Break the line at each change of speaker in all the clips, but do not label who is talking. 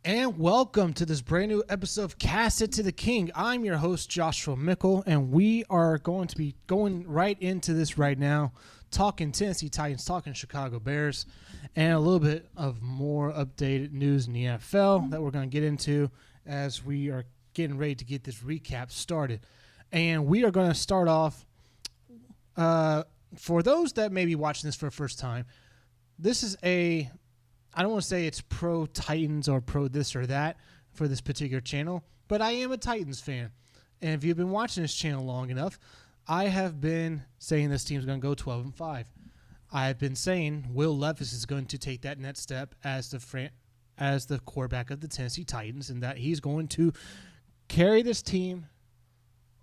And welcome to this brand new episode of Cast It to the King. I'm your host, Joshua Mickle, and we are going to be going right into this right now, talking Tennessee Titans, talking Chicago Bears, and a little bit of more updated news in the NFL that we're going to get into as we are getting ready to get this recap started. And we are going to start off, for those that may be watching this for the first time, this is I don't want to say it's pro Titans or pro this or that for this particular channel, but I am a Titans fan. And if you've been watching this channel long enough, I have been saying this team's going to go 12-5. I have been saying Will Levis is going to take that next step as the quarterback of the Tennessee Titans, and that he's going to carry this team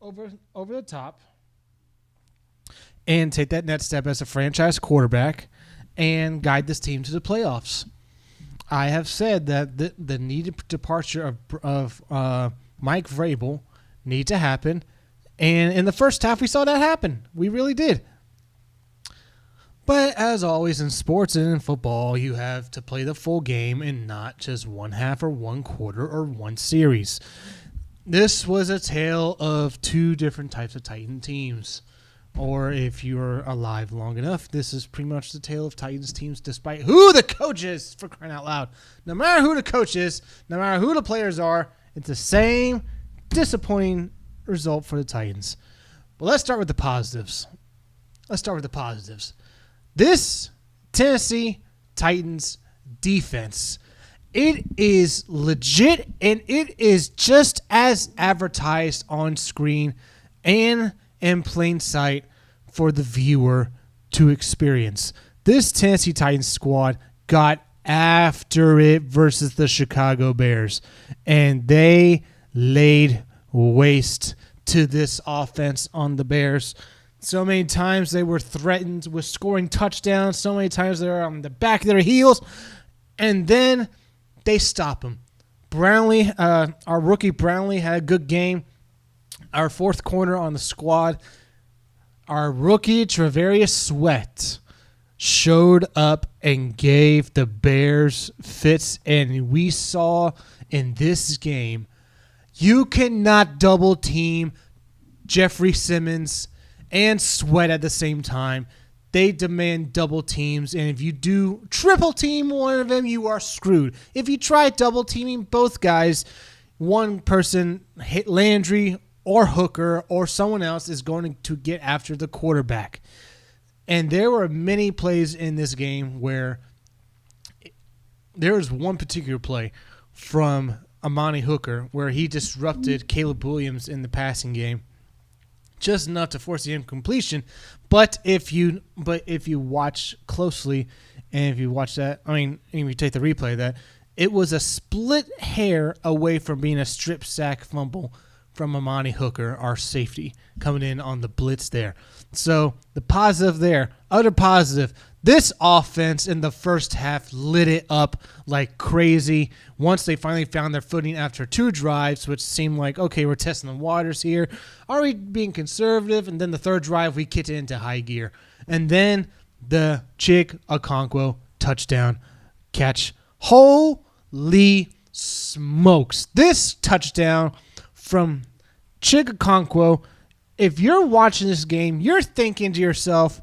over the top and take that next step as a franchise quarterback and guide this team to the playoffs. I have said that the needed departure of Mike Vrabel need to happen, and in the first half we saw that happen. We really did. But as always in sports and in football, you have to play the full game and not just one half or one quarter or one series. This was a tale of two different types of Titan teams. Or if you're alive long enough, this is pretty much the tale of Titans teams despite who the coach is, for crying out loud. No matter who the coach is, no matter who the players are, it's the same disappointing result for the Titans. But let's start with the positives. This Tennessee Titans defense, it is legit and it is just as advertised on screen and in plain sight for the viewer to experience. This Tennessee Titans squad got after it versus the Chicago Bears, and they laid waste to this offense on the Bears. So many times they were threatened with scoring touchdowns. So many times they were on the back of their heels, and then they stop them. Brownlee, our rookie Brownlee, had a good game. Our fourth corner on the squad, our rookie Travarius Sweat, showed up and gave the Bears fits. And we saw in this game, you cannot double team Jeffrey Simmons and Sweat at the same time. They demand double teams, and if you do triple team one of them, you are screwed. If you try double teaming both guys, one person hit Landry or Hooker or someone else is going to get after the quarterback. And there were many plays in this game where there was one particular play from Amani Hooker where he disrupted Caleb Williams in the passing game just enough to force the incompletion. But if you watch closely and if you watch that, if you take the replay of that, it was a split hair away from being a strip sack fumble from Amani Hooker, our safety, coming in on the blitz there. So the positive there. Other positive, this offense in the first half lit it up like crazy. Once they finally found their footing after two drives, which seemed like, okay, we're testing the waters here. Are we being conservative? And then the third drive, we kicked it into high gear. And then the Chig Okonkwo touchdown catch. Holy smokes. This touchdown from Chig Okonkwo, if you're watching this game, you're thinking to yourself,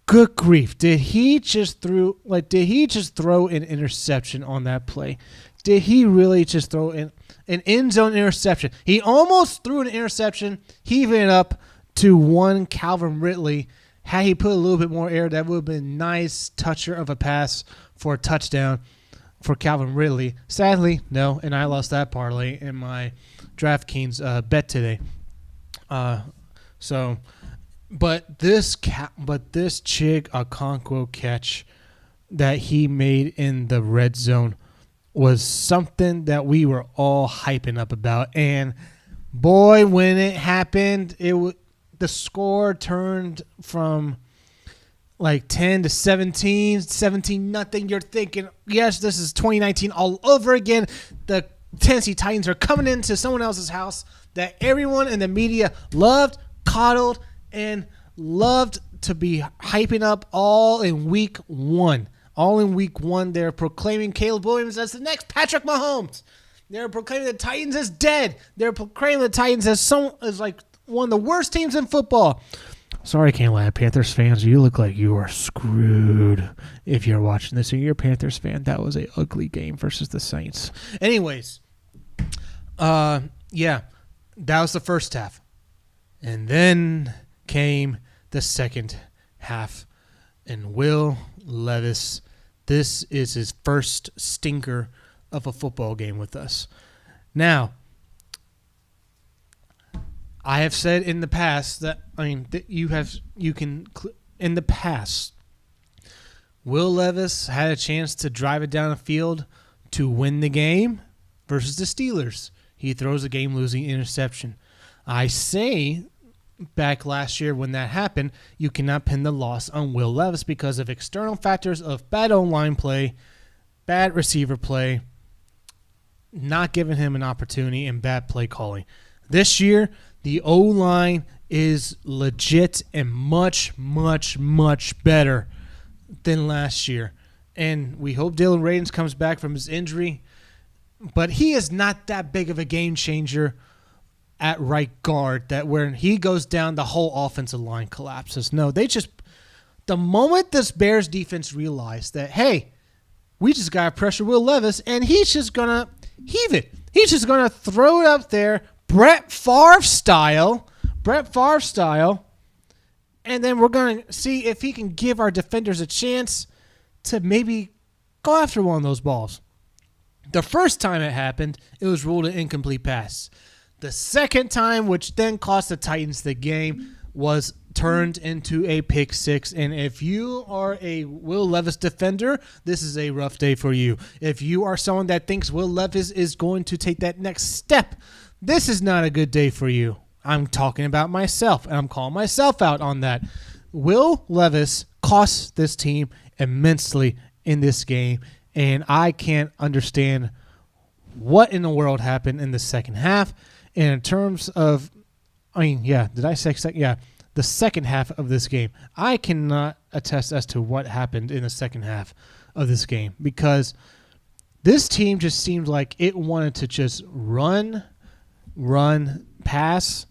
good grief, did he just throw an interception on that play? Did he really just throw an end zone interception? He almost threw an interception, heaving it up to one Calvin Ridley. Had he put a little bit more air, that would have been a nice toucher of a pass for a touchdown for Calvin Ridley. Sadly, no, and I lost that parlay in my DraftKings bet today. But this Chig Okonkwo catch that he made in the red zone was something that we were all hyping up about. And boy, when it happened, the score turned from like 10 to 17 nothing. You're thinking, yes, this is 2019 all over again. The Tennessee Titans are coming into someone else's house that everyone in the media loved, coddled, and loved to be hyping up all in week one. All in week 1, they're proclaiming Caleb Williams as the next Patrick Mahomes. They're proclaiming the Titans as dead. They're proclaiming the Titans as like one of the worst teams in football. Sorry, can't lie, Panthers fans. You look like you are screwed if you're watching this and you're a Panthers fan. That was an ugly game versus the Saints. Anyways, yeah, that was the first half. And then came the second half. And Will Levis, this is his first stinker of a football game with us. Now, I have said in the past that in the past, Will Levis had a chance to drive it down the field to win the game versus the Steelers. He throws a game-losing interception. I say back last year when that happened, you cannot pin the loss on Will Levis because of external factors of bad O-line play, bad receiver play, not giving him an opportunity, and bad play calling. This year, the O-line is legit and much, much, much better than last year. And we hope Dylan Radins comes back from his injury. But he is not that big of a game changer at right guard that when he goes down, the whole offensive line collapses. No, the moment this Bears defense realized that, hey, we just got to pressure Will Levis, and he's just going to heave it. He's just going to throw it up there, Brett Favre style, and then we're going to see if he can give our defenders a chance to maybe go after one of those balls. The first time it happened, it was ruled an incomplete pass. The second time, which then cost the Titans the game, was turned into a pick six. And if you are a Will Levis defender, this is a rough day for you. If you are someone that thinks Will Levis is going to take that next step, this is not a good day for you. I'm talking about myself, and I'm calling myself out on that. Will Levis cost this team immensely in this game, and I can't understand what in the world happened in the second half. And in terms of, the second half of this game, I cannot attest as to what happened in the second half of this game because this team just seemed like it wanted to just run, pass,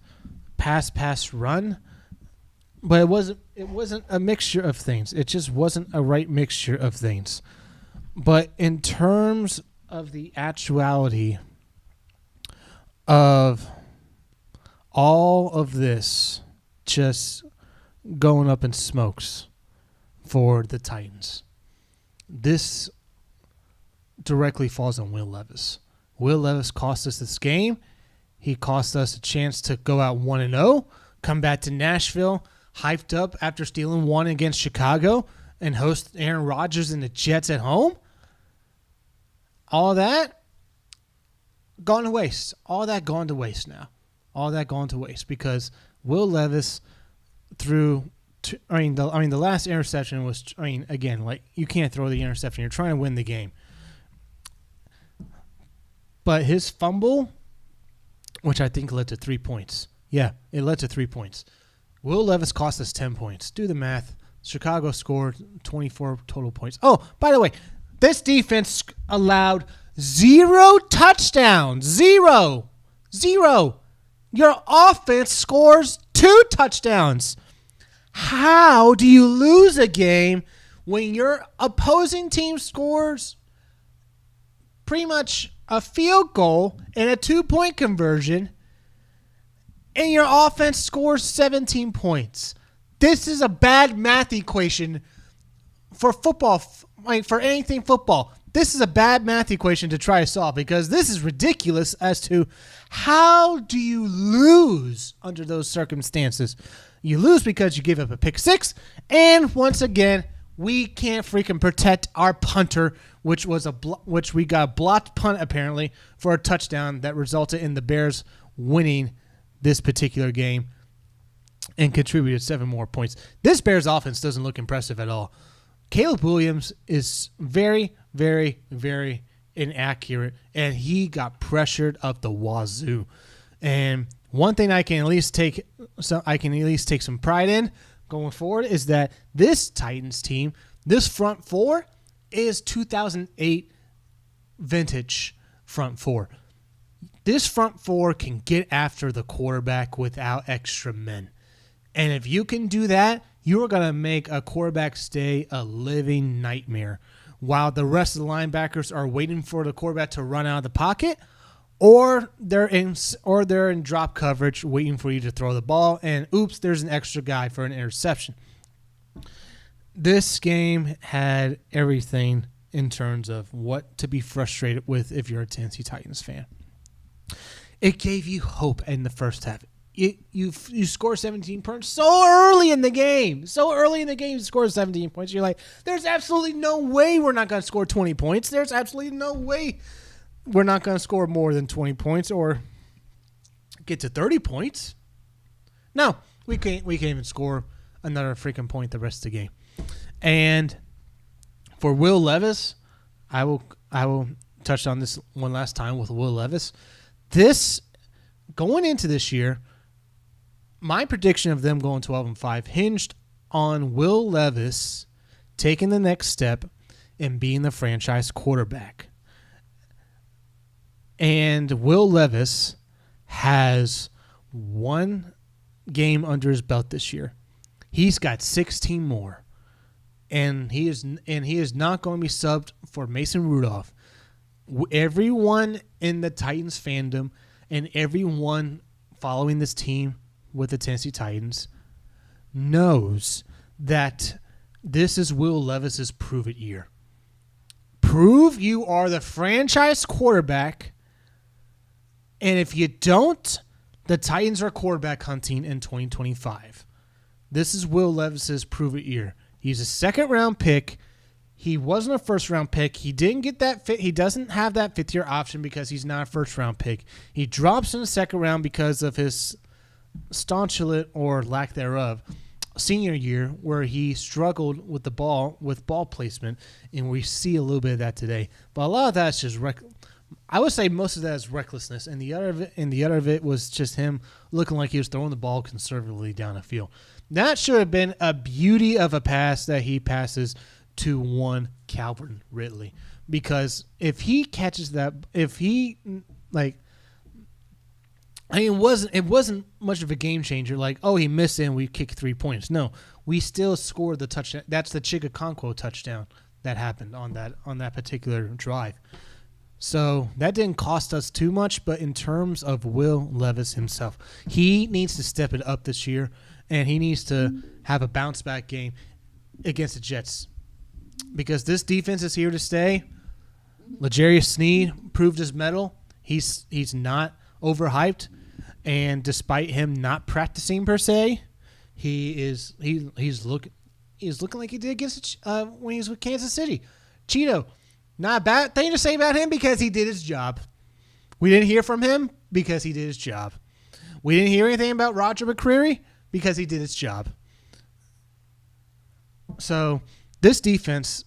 run. But it wasn't a mixture of things. It just wasn't a right mixture of things. But in terms of the actuality of all of this just going up in smokes for the Titans, this directly falls on Will Levis. Will Levis cost us this game. He cost us a chance to go out 1-0, come back to Nashville, hyped up after stealing one against Chicago, and host Aaron Rodgers and the Jets at home. All that gone to waste. All that gone to waste now. All that gone to waste because Will Levis threw. The last interception was. Again, like you can't throw the interception. You're trying to win the game. But his fumble, which I think led to 3 points. Yeah, it led to 3 points. Will Levis cost us 10 points. Do the math. Chicago scored 24 total points. Oh, by the way, this defense allowed 0 touchdowns. Zero. Your offense scores 2 touchdowns. How do you lose a game when your opposing team scores pretty much a field goal and a 2-point conversion and your offense scores 17 points? This is a bad math equation for football, for anything football. This is a bad math equation to try to solve because this is ridiculous as to how do you lose under those circumstances. You lose because you give up a pick six, and once again, we can't freaking protect our punter, which we got a blocked punt apparently for a touchdown that resulted in the Bears winning this particular game and contributed 7 more points. This Bears offense doesn't look impressive at all. Caleb Williams is very, very, very inaccurate, and he got pressured up the wazoo. And one thing I can at least take some pride in going forward is that this Titans team, this front four, is 2008 vintage front four. This front four can get after the quarterback without extra men. And if you can do that, you're going to make a quarterback stay a living nightmare while the rest of the linebackers are waiting for the quarterback to run out of the pocket, or they're in drop coverage waiting for you to throw the ball, and oops, there's an extra guy for an interception. This game had everything in terms of what to be frustrated with if you're a Tennessee Titans fan. It gave you hope in the first half. You score 17 points so early in the game. So early in the game, you score 17 points. You're like, there's absolutely no way we're not going to score 20 points. There's absolutely no way we're not going to score more than 20 points or get to 30 points. No, we can't even score another freaking point the rest of the game. And for Will Levis, I will touch on this one last time with Will Levis. Going into this year, my prediction of them going 12-5 hinged on Will Levis taking the next step and being the franchise quarterback. And Will Levis has one game under his belt this year. He's got 16 more. And he is not going to be subbed for Mason Rudolph. Everyone in the Titans fandom and everyone following this team with the Tennessee Titans knows that this is Will Levis's prove it year. Prove you are the franchise quarterback, and if you don't, the Titans are quarterback hunting in 2025. This is Will Levis's prove it year. He's a second-round pick. He wasn't a first-round pick. He didn't get that fit. He doesn't have that fifth-year option because he's not a first-round pick. He drops in the second round because of his staunchlet or lack thereof senior year, where he struggled with the ball, with ball placement, and we see a little bit of that today. But a lot of that's just I would say most of that is recklessness, and the other of it was just him looking like he was throwing the ball conservatively down the field. That should have been a beauty of a pass that he passes to one Calvin Ridley, because if he catches that, it wasn't much of a game changer. Like, oh, he missed it and we kicked 3 points. No, we still scored the touchdown. That's the Chigakonkwo touchdown that happened on that particular drive. So that didn't cost us too much, but in terms of Will Levis himself, he needs to step it up this year, and he needs to have a bounce-back game against the Jets, because this defense is here to stay. L'Jarius Sneed proved his mettle. He's not overhyped, and despite him not practicing per se, he's looking like he did against when he was with Kansas City. Cheeto. Not a bad thing to say about him because he did his job. We didn't hear from him because he did his job. We didn't hear anything about Roger McCreary because he did his job. So this defense,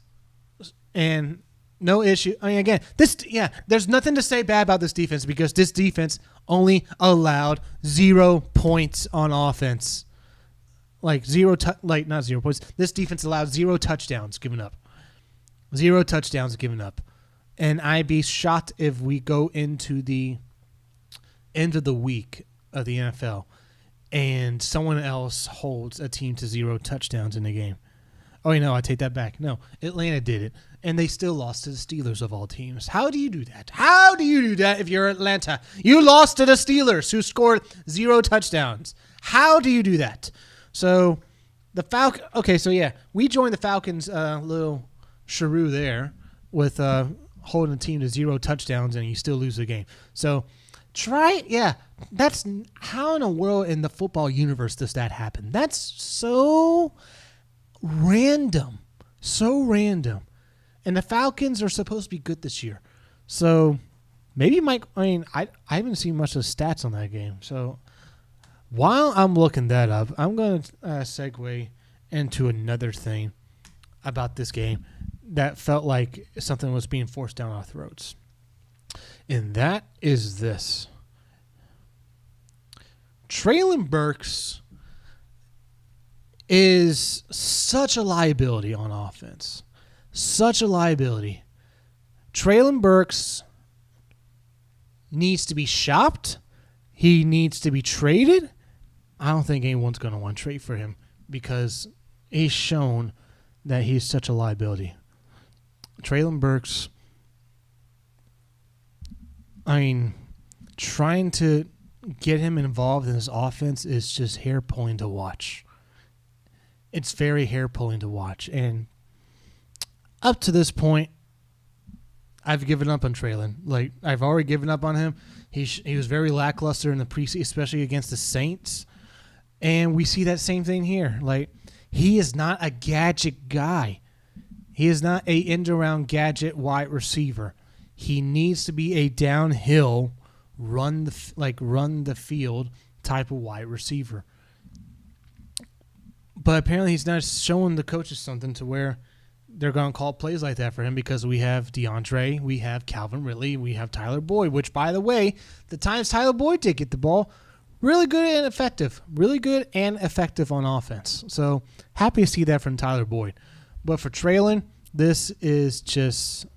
and no issue. I mean, again, there's nothing to say bad about this defense because this defense only allowed 0 points on offense. Not 0 points. This defense allowed 0 touchdowns given up. 0 touchdowns given up. And I'd be shocked if we go into the end of the week of the NFL and someone else holds a team to 0 touchdowns in a game. Oh, I take that back. No, Atlanta did it, and they still lost to the Steelers of all teams. How do you do that? How do you do that if you're Atlanta? You lost to the Steelers, who scored 0 touchdowns. How do you do that? So the Falcons. Okay, so yeah, we joined the Falcons' little Shrew there with holding a team to 0 touchdowns, and you still lose the game. So that's how in the world in the football universe does that happen? That's so random. And the Falcons are supposed to be good this year. So maybe I haven't seen much of the stats on that game. So while I'm looking that up, I'm going to segue into another thing about this game that felt like something was being forced down our throats. And that is this. Treylon Burks is such a liability on offense. such a liability. Treylon Burks needs to be shopped. He needs to be traded. I don't think anyone's going to want to trade for him because he's shown that he's such a liability. Treylon Burks, trying to get him involved in his offense is just hair-pulling to watch. It's very hair-pulling to watch. And up to this point, I've given up on Treylon. I've already given up on him. He was very lackluster in the preseason, especially against the Saints. And we see that same thing here. He is not a gadget guy. He is not a end-around gadget wide receiver. He needs to be a downhill, run the field type of wide receiver. But apparently he's not showing the coaches something to where they're going to call plays like that for him because we have DeAndre, we have Calvin Ridley, we have Tyler Boyd, which, by the way, the times Tyler Boyd did get the ball, really good and effective. Really good and effective on offense. So happy to see that from Tyler Boyd. But for Treylon, this is just...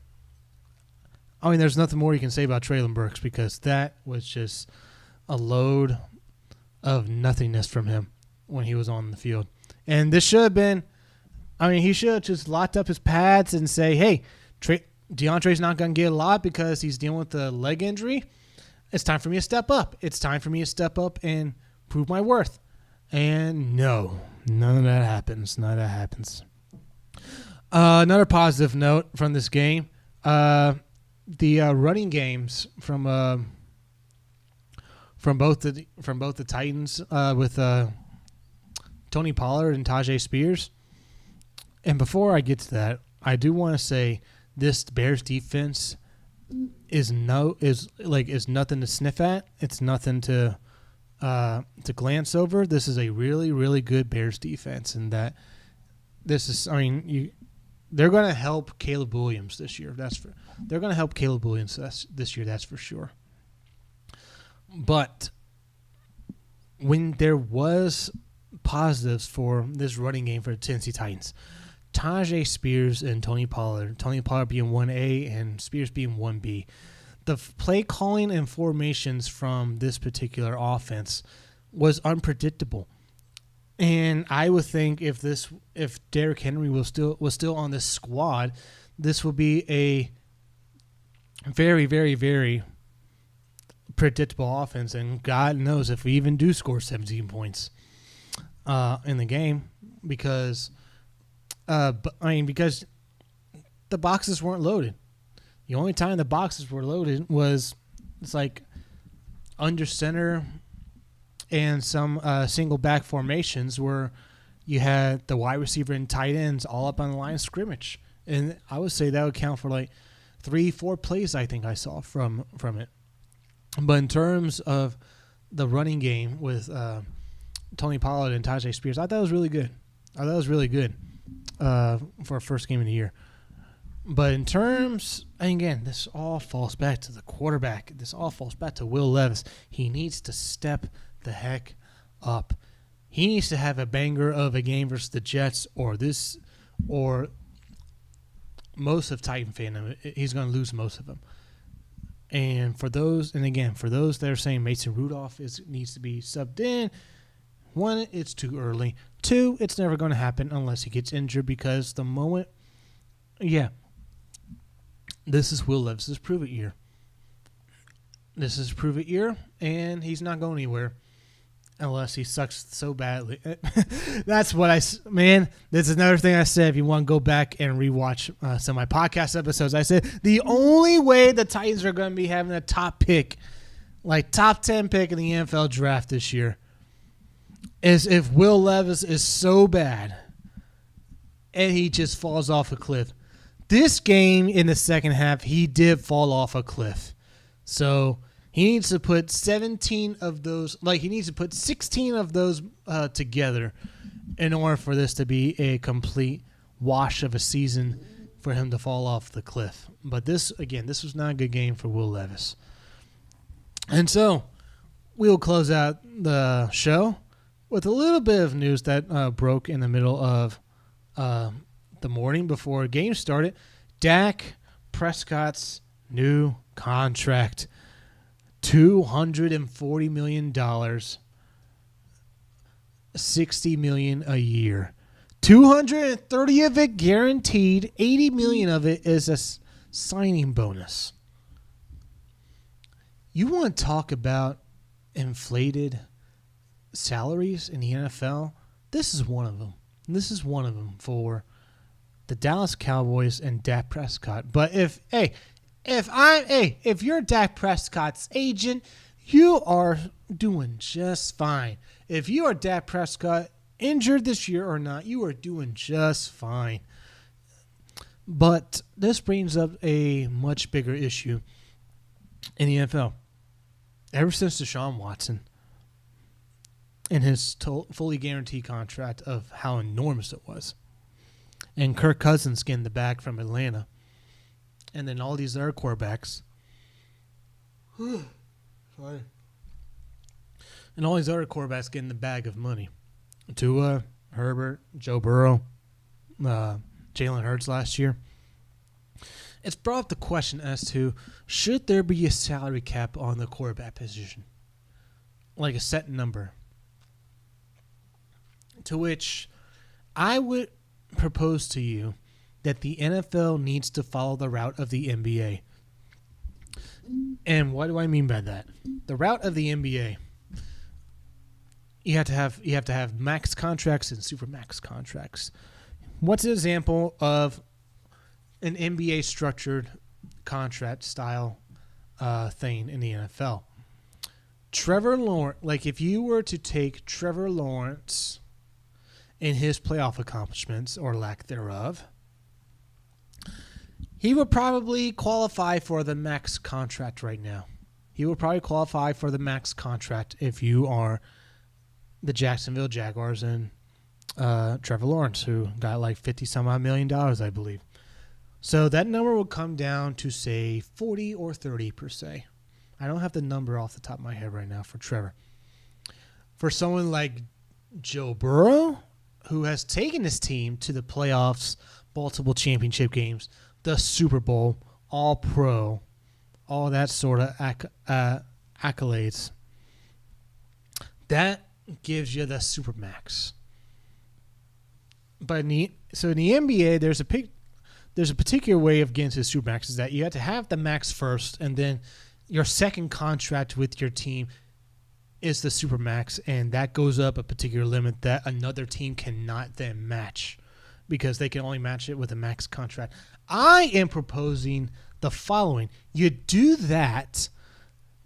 there's nothing more you can say about Treylon Burks because that was just a load of nothingness from him when he was on the field. And this should have been... he should have just locked up his pads and say, hey, DeAndre's not going to get a lot because he's dealing with a leg injury. It's time for me to step up. It's time for me to step up and prove my worth. And no, none of that happens. None of that happens. Another positive note from this game, the running games from both the Titans with Tony Pollard and Tajay Spears. And before I get to that, I do want to say this Bears defense is nothing to sniff at. It's nothing to glance over. This is a really, really good Bears defense, and that this is. They're going to help Caleb Williams this year. They're going to help Caleb Williams this year. That's for sure. But when there was positives for this running game for the Tennessee Titans, Tajay Spears and Tony Pollard being 1A and Spears being 1B, the play calling and formations from this particular offense was unpredictable. And I would think if Derrick Henry was still on this squad, this would be a very, very, very predictable offense. And God knows if we even do score 17 points in the game, because the boxes weren't loaded. The only time the boxes were loaded was under center and some single back formations where you had the wide receiver and tight ends all up on the line of scrimmage. And I would say that would count for 3-4 plays I think I saw from it. But in terms of the running game with Tony Pollard and Tajay Spears, I thought it was really good. For a first game of the year. But in terms, again, this all falls back to the quarterback. This all falls back to Will Levis. He needs to step the heck up. He needs to have a banger of a game versus the Jets or most of Titan fandom. He's going to lose most of them. And for those that are saying Mason Rudolph needs to be subbed in, 1, it's too early. 2, it's never going to happen unless he gets injured because the moment, this is Will Levis' prove it year. This is prove it year, and he's not going anywhere unless he sucks so badly. That's what this is another thing I said. If you want to go back and rewatch some of my podcast episodes, I said the only way the Titans are going to be having a top pick, top 10 pick in the NFL draft this year, is if Will Levis is so bad and he just falls off a cliff. This game in the second half, he did fall off a cliff. So he needs to put 16 of those together in order for this to be a complete wash of a season for him to fall off the cliff. But this was not a good game for Will Levis. And so we'll close out the show with a little bit of news that broke in the middle of the morning before a game started, Dak Prescott's new contract, $240 million, $60 million a year. 230 of it guaranteed, 80 million of it is a signing bonus. You want to talk about inflated salaries in the NFL? This is one of them. This is one of them for the Dallas Cowboys and Dak Prescott. But if you're Dak Prescott's agent, you are doing just fine. If you are Dak Prescott, injured this year or not, you are doing just fine. But this brings up a much bigger issue in the NFL. Ever since Deshaun Watson and his fully guaranteed contract of how enormous it was, and Kirk Cousins getting the bag from Atlanta, and then all these other quarterbacks, sorry, and all these other quarterbacks getting the bag of money. Tua, Herbert, Joe Burrow, Jalen Hurts last year. It's brought up the question as to, should there be a salary cap on the quarterback position? Like a set number. To which I would propose to you that the NFL needs to follow the route of the NBA. And what do I mean by that? The route of the NBA, you have to have max contracts and super max contracts. What's an example of an NBA structured contract style thing in the NFL? Trevor Lawrence, like if you were to take Trevor Lawrence and his playoff accomplishments or lack thereof, he would probably qualify for the max contract right now. He would probably qualify for the max contract if you are the Jacksonville Jaguars and Trevor Lawrence, who got like $50-some-odd million, I believe. So that number will come down to, say, 40 or 30 per se. I don't have the number off the top of my head right now for Trevor. For someone like Joe Burrow, who has taken his team to the playoffs, multiple championship games, the Super Bowl, All-Pro, all that sort of accolades, that gives you the Supermax. But in the NBA, there's a particular way of getting to the Supermax, is that you have to have the max first, and then your second contract with your team is the Supermax, and that goes up a particular limit that another team cannot then match because they can only match it with a max contract. I am proposing the following. You do that,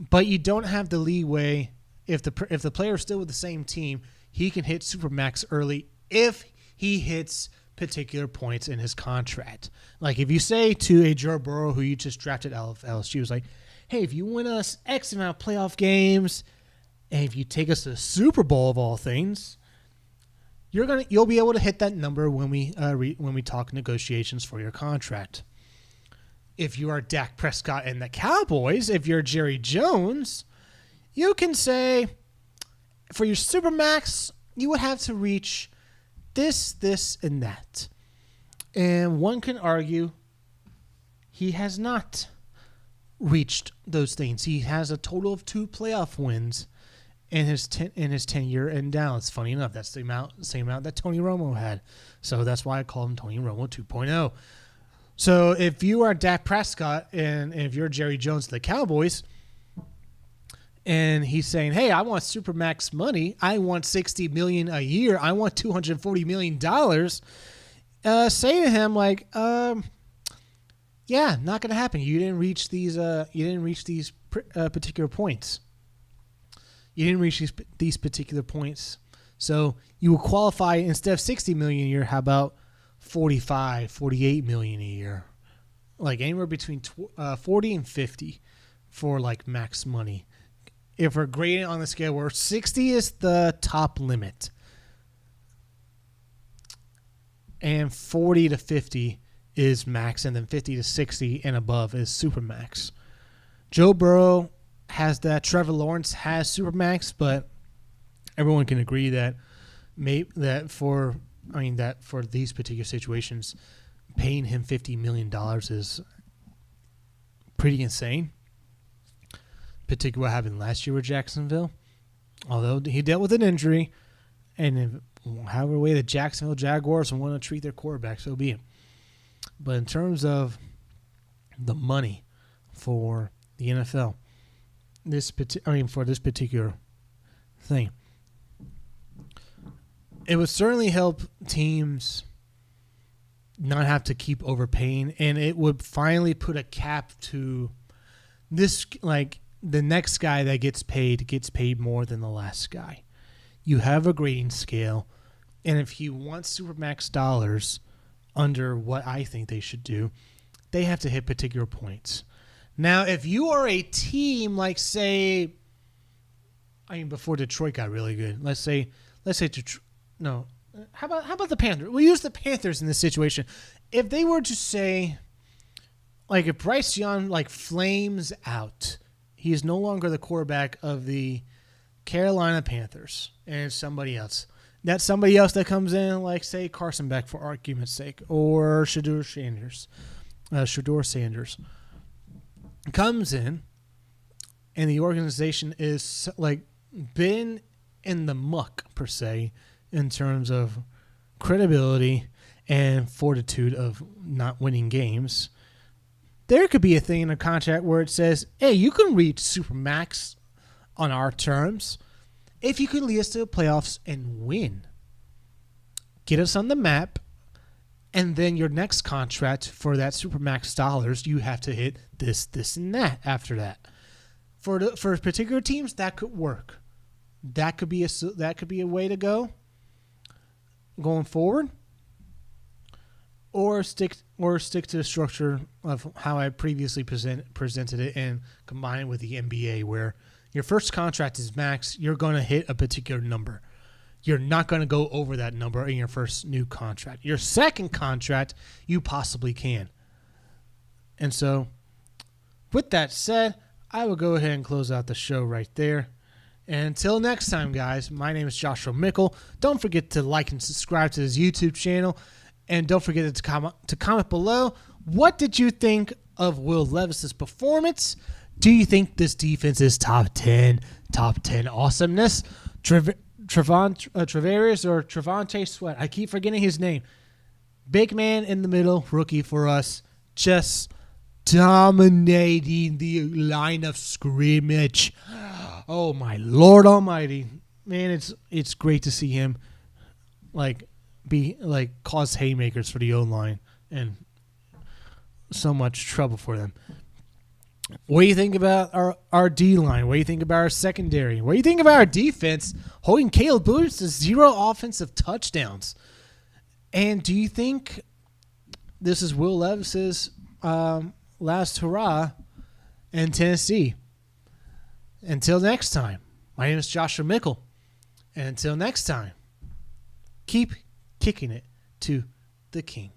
but you don't have the leeway. If the player is still with the same team, he can hit Supermax early if he hits particular points in his contract. Like if you say to a Joe Burrow who you just drafted out of LSU, was like, hey, if you win us X amount of playoff games, and if you take us to the Super Bowl of all things, you'll be able to hit that number when we talk negotiations for your contract. If you are Dak Prescott and the Cowboys, if you're Jerry Jones, you can say for your Supermax, you would have to reach this, and that. And one can argue he has not reached those things. He has a total of 2 playoff wins in his tenure in Dallas. Funny enough, that's the same amount that Tony Romo had. So that's why I call him Tony Romo 2.0. So if you are Dak Prescott and if you're Jerry Jones, the Cowboys, and he's saying, hey, I want Supermax money. I want $60 million a year. I want $240 million. Say to him like, yeah, not going to happen. You didn't reach these. Particular points. You didn't reach these particular points. So you will qualify instead of $60 million a year. How about $45, $48 million a year? Like anywhere between 40 and 50 for like max money. If we're grading on the scale where 60 is the top limit and 40 to 50 is max, and then 50 to 60 and above is super max. Joe Burrow has that. Trevor Lawrence has super max, but everyone can agree that for that for these particular situations, paying him $50 million is pretty insane. Particularly what happened last year with Jacksonville. Although he dealt with an injury, and however way the Jacksonville Jaguars want to treat their quarterback, so be it. But in terms of the money for the NFL, for this particular thing, it would certainly help teams not have to keep overpaying, and it would finally put a cap to this. Like, the next guy that gets paid more than the last guy. You have a grading scale, and if you want Supermax dollars under what I think they should do, they have to hit particular points. Now, if you are a team like, say, before Detroit got really good, let's say Detroit. No, how about the Panthers? We'll use the Panthers in this situation. If they were to say, like, if Bryce Young flames out, he is no longer the quarterback of the Carolina Panthers, and it's somebody else. That's somebody else that comes in, like, say, Carson Beck for argument's sake, or Shedeur Sanders comes in, and the organization is been in the muck per se in terms of credibility and fortitude of not winning games. There could be a thing in a contract where it says, hey, you can reach Supermax on our terms if you can lead us to the playoffs and win. Get us on the map, and then your next contract for that Supermax dollars, you have to hit this, and that after that. For particular teams, that could work. That could be a way to go going forward. Or stick to the structure of how I previously presented it and combine it with the NBA, where your first contract is max. You're going to hit a particular number. You're not going to go over that number in your first new contract. Your second contract, you possibly can. And so, with that said, I will go ahead and close out the show right there. And until next time, guys, my name is Joshua Mickle. Don't forget to like and subscribe to this YouTube channel. And don't forget to comment below. What did you think of Will Levis' performance? Do you think this defense is top 10 awesomeness? Travaris or Trevante Sweat. I keep forgetting his name. Big man in the middle, rookie for us. Just dominating the line of scrimmage. Oh, my Lord Almighty. Man, it's great to see him cause haymakers for the O-line and so much trouble for them. What do you think about our D-line? What do you think about our secondary? What do you think about our defense holding Caleb Williams to 0 offensive touchdowns? And do you think this is Will Levis's last hurrah in Tennessee? Until next time, my name is Joshua Mickle. And until next time, keep kicking it to the king.